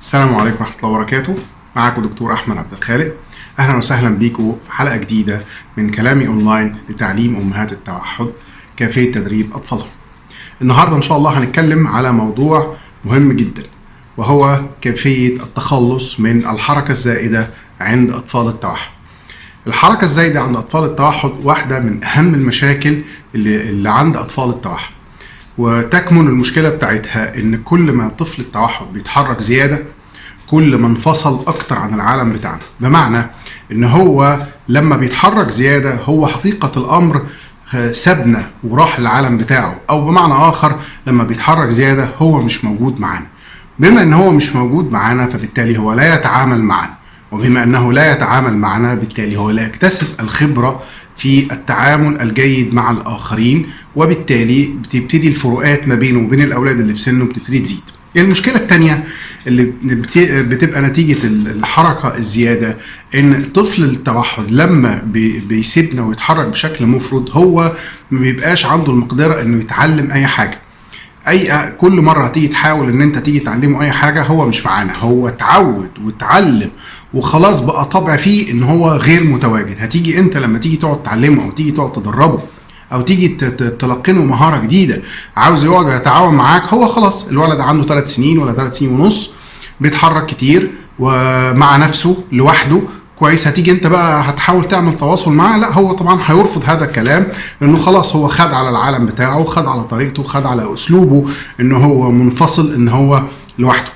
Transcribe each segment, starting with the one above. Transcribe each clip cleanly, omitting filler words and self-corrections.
السلام عليكم ورحمة الله وبركاته. معاكم دكتور أحمد عبد الخالق. أهلا وسهلا بيكم في حلقة جديدة من كلامي أونلاين لتعليم أمهات التوحد كيفية تدريب أطفالهم. النهاردة إن شاء الله هنتكلم على موضوع مهم جدا، وهو كيفية التخلص من الحركة الزائدة عند أطفال التوحد. الحركة الزائدة عند أطفال التوحد واحدة من أهم المشاكل اللي عند أطفال التوحد، وتكمن المشكلة بتاعتها إن كل ما طفل التوحد بيتحرك زيادة كل ما انفصل أكتر عن العالم بتاعنا. بمعنى إن هو لما بيتحرك زيادة هو حقيقة الأمر سابنا وراح للعالم بتاعه، أو بمعنى آخر لما بيتحرك زيادة هو مش موجود معانا. بما إن هو مش موجود معانا فبالتالي هو لا يتعامل معنا، وبما أنه لا يتعامل معنا بالتالي هو لا يكتسب الخبرة في التعامل الجيد مع الآخرين، وبالتالي بتبتدي الفروقات ما بينه وبين الأولاد اللي في سنه بتبتدي تزيد. المشكلة التانية اللي بتبقى نتيجة الحركة الزيادة إن طفل التوحد لما بيسيبنا ويتحرك بشكل مفرط هو ما بيبقاش عنده المقدرة إنه يتعلم أي حاجة. كل مرة هتيجي تحاول إن أنت تيجي تعلمه أي حاجة هو مش معانا، هو اتعود واتعلم وخلاص بقى طبع فيه إن هو غير متواجد. هتيجي أنت لما تيجي تقعد تعلمه أو تيجي تقعد تدربه او تيجي تلقنه مهاره جديده عاوز يقعد يتعاون معاك، هو خلاص الولد عنده 3 سنين ولا 3 سنين ونص بيتحرك كتير ومع نفسه لوحده كويس. هتيجي انت بقى هتحاول تعمل تواصل معاه، لا هو طبعا هيرفض هذا الكلام، لانه خلاص هو خد على العالم بتاعه، خد على طريقته، خد على اسلوبه، ان هو منفصل، ان هو لوحده.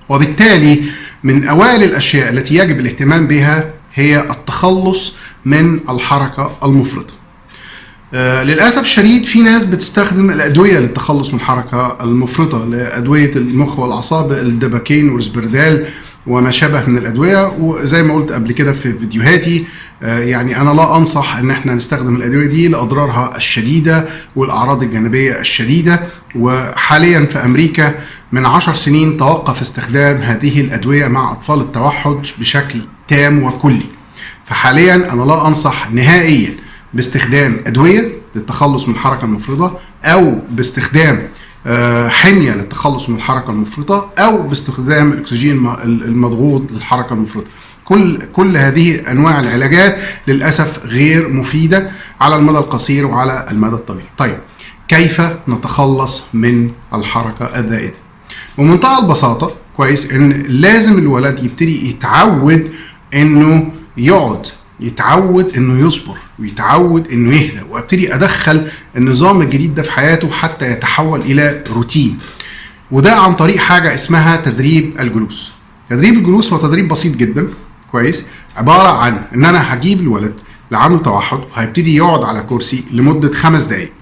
وبالتالي من اوائل الاشياء التي يجب الاهتمام بها هي التخلص من الحركه المفرطه. للأسف الشديد في ناس بتستخدم الأدوية للتخلص من الحركة المفرطة، لأدوية المخ والأعصاب، الدباكين والريسبردال وما شابه من الأدوية. وزي ما قلت قبل كده في فيديوهاتي يعني أنا لا أنصح إن احنا نستخدم الأدوية دي لأضرارها الشديدة والأعراض الجانبية الشديدة. وحاليا في أمريكا من 10 سنين توقف استخدام هذه الأدوية مع أطفال التوحد بشكل تام وكلي. فحاليا أنا لا أنصح نهائيا باستخدام أدوية للتخلص من الحركة المفرطة، أو باستخدام حمية للتخلص من الحركة المفرطة، أو باستخدام الأكسجين المضغوط للحركة المفرطة. كل هذه أنواع العلاجات للأسف غير مفيدة على المدى القصير وعلى المدى الطويل. طيب كيف نتخلص من الحركة الزائدة؟ بمنتهى البساطة كويس إن لازم الولد يبتدي يتعود إنه يقعد، يتعود انه يصبر، ويتعود انه يهدى، وابتدي ادخل النظام الجديد ده في حياته حتى يتحول الى روتين. وده عن طريق حاجه اسمها تدريب الجلوس. تدريب الجلوس هو تدريب بسيط جدا كويس، عباره عن ان انا هجيب الولد اللي عنده توحد وهيبتدي يقعد على كرسي لمده 5 دقائق.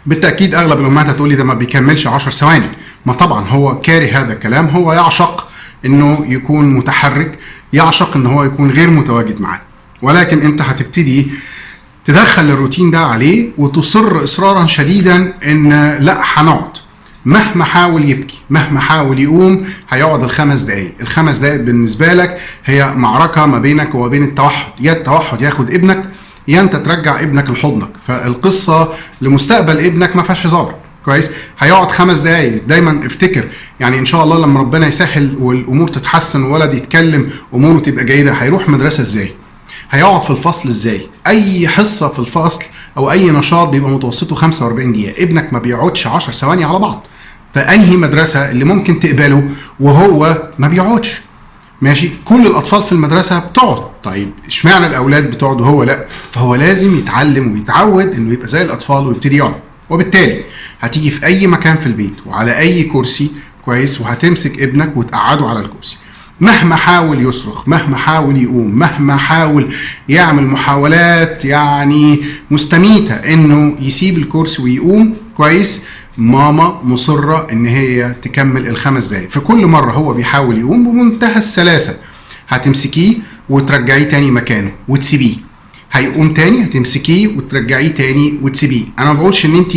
بالتاكيد اغلب الامهات هتقول لي ده ما بيكملش 10 ثواني. ما طبعا هو كاره هذا الكلام، هو يعشق انه يكون متحرك، يعشق ان هو يكون غير متواجد معاه. ولكن انت هتبتدي تدخل الروتين ده عليه وتصر اصرارا شديدا ان لا هنقعد، مهما حاول يبكي، مهما حاول يقوم هيقعد ال5 دقايق. ال5 دقايق بالنسبه لك هي معركه ما بينك وبين التوحد، يا التوحد ياخد ابنك يا انت ترجع ابنك لحضنك. فالقصه لمستقبل ابنك ما فيهاش هزار كويس. هيقعد 5 دقايق. دايما افتكر يعني ان شاء الله لما ربنا يسهل والامور تتحسن وولد يتكلم اموره تبقى جيده، هيروح مدرسه ازاي؟ هيقعد في الفصل ازاي؟ اي حصه في الفصل او اي نشاط بيبقى متوسطه 45 دقيقه، ابنك ما بيقعدش 10 ثواني على بعض. فانهي مدرسه اللي ممكن تقبله وهو ما بيقعدش؟ ماشي، كل الاطفال في المدرسه بتقعد. طيب اشمعنى الاولاد بتقعد وهو لا؟ فهو لازم يتعلم ويتعود انه يبقى زي الاطفال ويبتدي يقعد. وبالتالي هتيجي في اي مكان في البيت وعلى اي كرسي كويس، وهتمسك ابنك وتقعده على الكرسي. مهما حاول يصرخ، مهما حاول يقوم، مهما حاول يعمل محاولات يعني مستميتة انه يسيب الكرسي ويقوم كويس، ماما مصرة ان هي تكمل ال5 دقايق. في كل مرة هو بيحاول يقوم بمنتهى السلاسة هتمسكيه وترجعيه تاني مكانه وتسيبيه، هيقوم تاني هتمسكيه وترجعيه تاني وتسيبيه. انا ما بقولش ان انت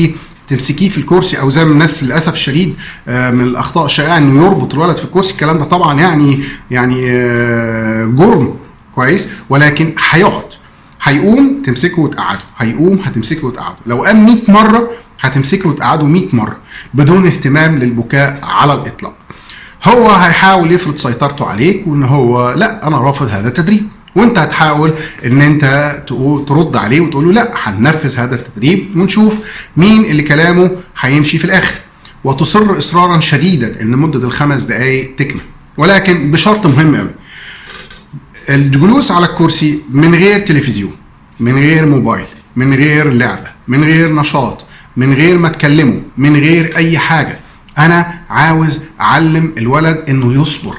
تمسكيه في الكرسي او زي ما الناس للاسف الشديد من الاخطاء الشائعه انه يربط الولد في الكرسي. الكلام ده طبعا يعني جرم كويس، ولكن هيقعد، هيقوم تمسكه وتقعده، هيقوم هتمسكه وتقعده. لو قام 100 مره هتمسكه وتقعده 100 مره بدون اهتمام للبكاء على الاطلاق. هو هيحاول يفرض سيطرته عليك وان هو لا انا رافض هذا التدريب، وانت هتحاول ان انت ترد عليه وتقول له لا هننفذ هذا التدريب ونشوف مين اللي كلامه هيمشي في الاخر، وتصر اصرارا شديدا ان مده ال5 دقائق تكمل، ولكن بشرط مهم قوي: الجلوس على الكرسي من غير تلفزيون، من غير موبايل، من غير لعبه، من غير نشاط، من غير ما تكلمه، من غير اي حاجه. انا عاوز اعلم الولد انه يصبر.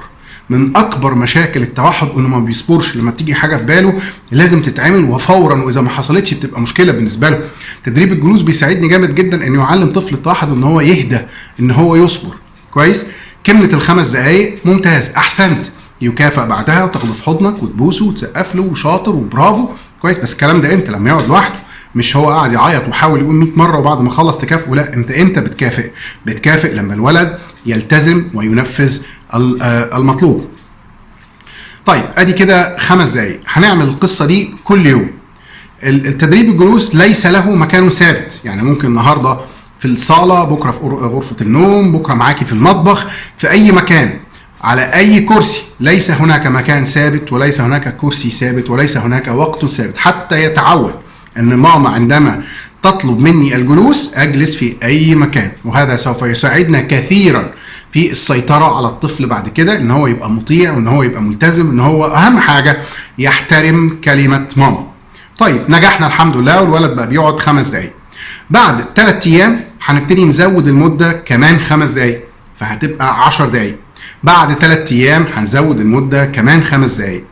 من اكبر مشاكل التوحد انه ما بيصبرش، لما بتيجي حاجه في باله لازم تتعمل وفورا، واذا ما حصلتش بتبقى مشكله بالنسبه له. تدريب الجلوس بيساعدني جامد جدا انه يعلم طفل التوحد ان هو يهدى، ان هو يصبر. كويس؟ كملت ال5 دقائق، ممتاز، احسنت، يكافئ بعدها وتاخده في حضنك وتبوسه وتسقف له وشاطر وبرافو. كويس؟ بس الكلام ده انت لما يقعد لوحده، مش هو قاعد يعيط وحاول يقول 100 مره وبعد ما خلص تكافئه. لا، انت امتى بتكافئ؟ بتكافئ لما الولد يلتزم وينفذ المطلوب. طيب ادي كده 5 دقايق. هنعمل القصه دي كل يوم. التدريب الجلوس ليس له مكان ثابت، يعني ممكن النهارده في الصاله، بكره في غرفه النوم، بكره معاكي في المطبخ، في اي مكان، على اي كرسي. ليس هناك مكان ثابت، وليس هناك كرسي ثابت، وليس هناك وقت ثابت، حتى يتعود ان ماما عندما تطلب مني الجلوس اجلس في اي مكان. وهذا سوف يساعدنا كثيرا في السيطرة على الطفل بعد كده، ان هو يبقى مطيع، وان هو يبقى ملتزم، ان هو اهم حاجة يحترم كلمة ماما. طيب نجحنا الحمد لله، والولد بقى بيقعد 5 دقايق. بعد 3 ايام هنبتدي نزود المدة كمان 5 دقايق، فهتبقى 10 دقايق. بعد 3 ايام هنزود المدة كمان 5 دقايق،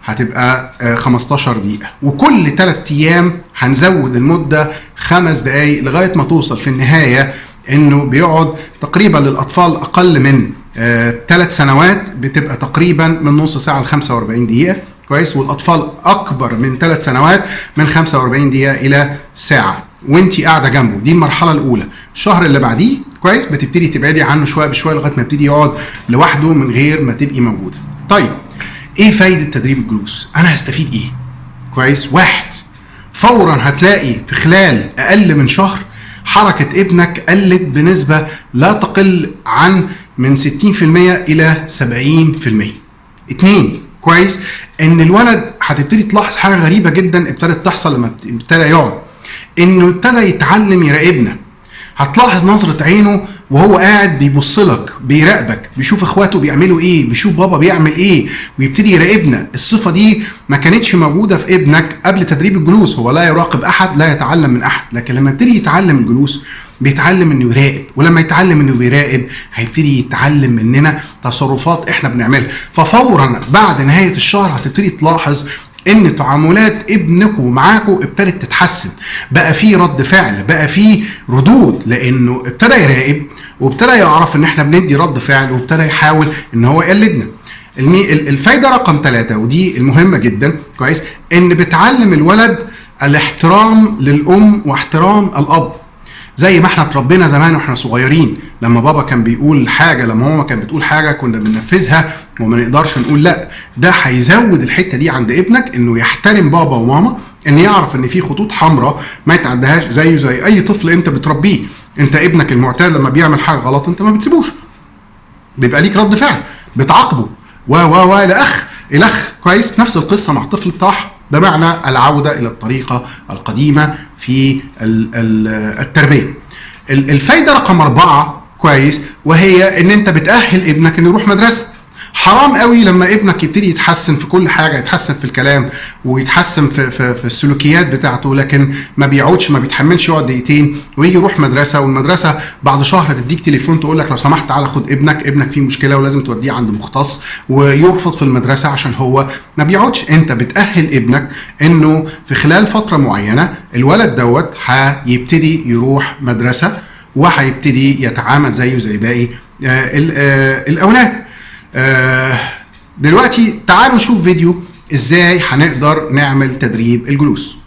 هتبقى 15 دقيقة. وكل 3 ايام هنزود المدة 5 دقايق لغاية ما توصل في النهاية انه بيقعد تقريبا للاطفال اقل من 3 سنوات بتبقى تقريبا من نص ساعة ل 45 دقيقة. كويس؟ والاطفال اكبر من 3 سنوات من 45 دقيقة الى ساعة، وانتي قاعدة جنبه. دي المرحلة الاولى. الشهر اللي بعديه كويس بتبتدي تبعدي عنه شوية بشوية لغاية ما يبتدي يقعد لوحده من غير ما تبقي موجودة. طيب ايه فايدة تدريب الجلوس؟ انا هستفيد ايه؟ كويس؟ 1، فورا هتلاقي في خلال اقل من شهر حركة ابنك قلت بنسبة لا تقل عن من 60% الى 70%. 2، كويس؟ ان الولد هتبتدي تلاحظ حاجة غريبة جدا ابتدت تحصل لما ابتدى يقعد، انه ابتدى يتعلم يراقبنا. هتلاحظ نظرة عينه وهو قاعد بيبص لك، بيراقبك، بيشوف اخواته بيعملوا ايه، بيشوف بابا بيعمل ايه، ويبتدي يراقبنا. الصفة دي ما كانتش موجودة في ابنك قبل تدريب الجلوس. هو لا يراقب احد، لا يتعلم من احد، لكن لما يبتدي يتعلم الجلوس بيتعلم انه يراقب، ولما يتعلم انه بيراقب هيبتدي يتعلم مننا تصرفات احنا بنعملها. ففورا بعد نهاية الشهر هتبتدي تلاحظ ان تعاملات ابنكم معاكم ابتدت تتحسن، بقى في رد فعل، بقى في ردود، لانه ابتدى يراقب وابتدى يعرف ان احنا بندي رد فعل، وابتدى يحاول ان هو يقلدنا. الفايده رقم 3 ودي المهمه جدا، كويس؟ ان بتعلم الولد الاحترام للام واحترام الاب. زي ما احنا اتربينا زمان واحنا صغيرين، لما بابا كان بيقول حاجه، لما ماما كانت بتقول حاجه، كنا بننفذها وما نقدرش نقول لا. ده هيزود الحته دي عند ابنك، انه يحترم بابا وماما، ان يعرف ان في خطوط حمراء ما يتعدهاش، زيه زي اي طفل انت بتربيه. انت ابنك المعتاد لما بيعمل حاجه غلط انت ما بتسيبوش، بيبقى ليك رد فعل، بتعاقبه و الخ. كويس؟ نفس القصه مع طفل التوحد، بمعنى العوده الى الطريقه القديمه في التربيه. الفايده رقم 4، كويس؟ وهي ان انت بتأهل ابنك انه يروح مدرسه. حرام قوي لما ابنك يبتدي يتحسن في كل حاجه، يتحسن في الكلام ويتحسن في السلوكيات بتاعته، لكن ما بيقعدش، ما بيتحملش يقعد دقيقتين ويجي يروح مدرسه، والمدرسه بعد شهر تديك تليفون تقول لك لو سمحت تعالى خد ابنك فيه مشكله ولازم توديه عند مختص، ويرفض في المدرسه عشان هو ما بيقعدش. انت بتأهل ابنك انه في خلال فتره معينه الولد دوت هيبتدي يروح مدرسه، وهيبتدي يتعامل زيه زي باقي الاولاد. دلوقتي تعالوا نشوف فيديو ازاي هنقدر نعمل تدريب الجلوس.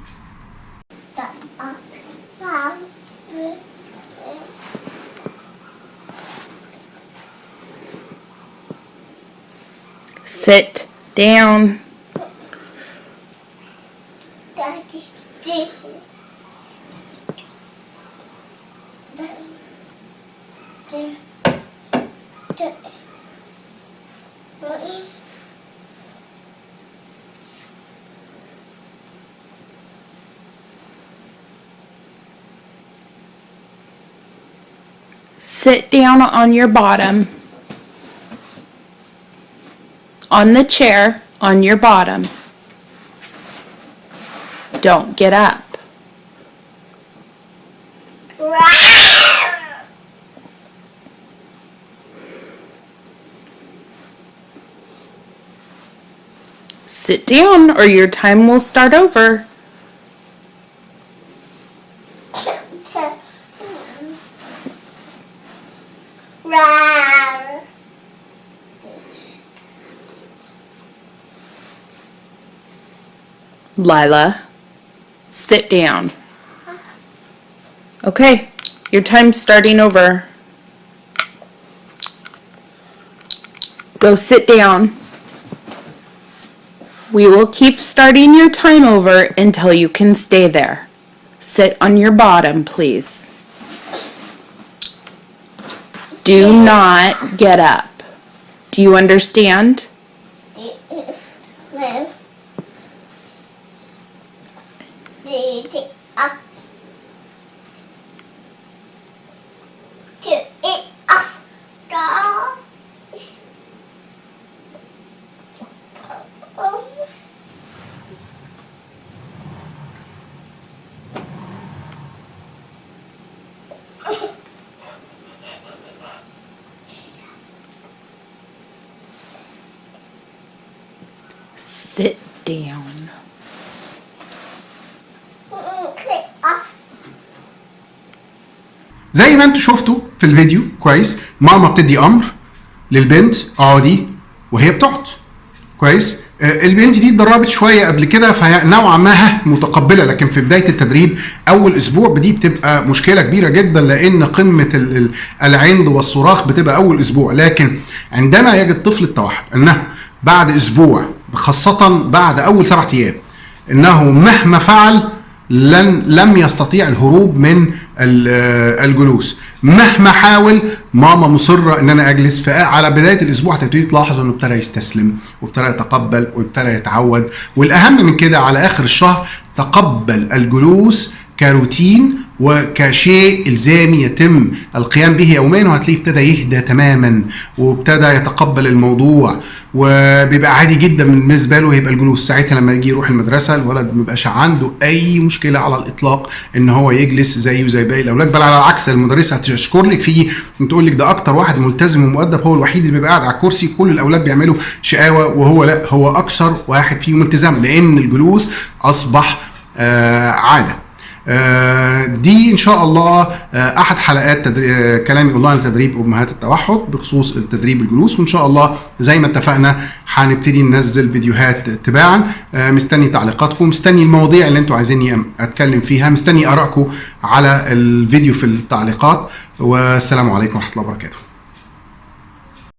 Sit down. Sit down on your bottom. On the chair on your bottom. Don't get up. Sit down or your time will start over. Lila, sit down. Okay, your time's starting over. Go sit down. We will keep starting your time over until you can stay there. Sit on your bottom, please. Do not get up. Do you understand? Sit down. زي ما انتوا شفتوا في الفيديو كويس، ماما بتدي امر للبنت اقعدي وهي بتقعد كويس. البنت دي اتدربت شويه قبل كده فنوعا ما متقبله، لكن في بدايه التدريب اول اسبوع دي بتبقى مشكله كبيره جدا، لان قمه العند والصراخ بتبقى اول اسبوع. لكن عندما يجد طفل التوحد انه بعد اسبوع، خاصه بعد اول 7 ايام، انه مهما فعل لم يستطيع الهروب من الجلوس، مهما حاول ماما مصره ان انا اجلس. فعلى بدايه الاسبوع هتبتدي تلاحظ انه ابتدى يستسلم وابتدى يتقبل وابتدى يتعود، والاهم من كده على اخر الشهر تقبل الجلوس كروتين وكشيء الزامي يتم القيام به يوميا، وهتلاقيه ابتدى يهدى تماما وابتدى يتقبل الموضوع، وبيبقى عادي جدا بالنسبه له يبقى الجلوس. ساعتها لما يجي يروح المدرسه الولد ما بيبقاش عنده اي مشكله على الاطلاق ان هو يجلس زيه زي باقي الاولاد، بل على العكس المدرسه هتشكر لك فيه وتقول لك ده اكتر واحد ملتزم ومؤدب، هو الوحيد اللي بيبقى قاعد على الكرسي، كل الاولاد بيعملوا شقاوه وهو لا، هو اكثر واحد فيهم التزاما، لان الجلوس اصبح عاده. دي ان شاء الله احد حلقات كلامي اونلاين لتدريب امهات التوحد بخصوص التدريب الجلوس، وان شاء الله زي ما اتفقنا هنبتدي ننزل فيديوهات تباعا. مستني تعليقاتكم، مستني المواضيع اللي انتوا عايزيني اتكلم فيها، مستني ارائكم على الفيديو في التعليقات، والسلام عليكم ورحمه الله وبركاته.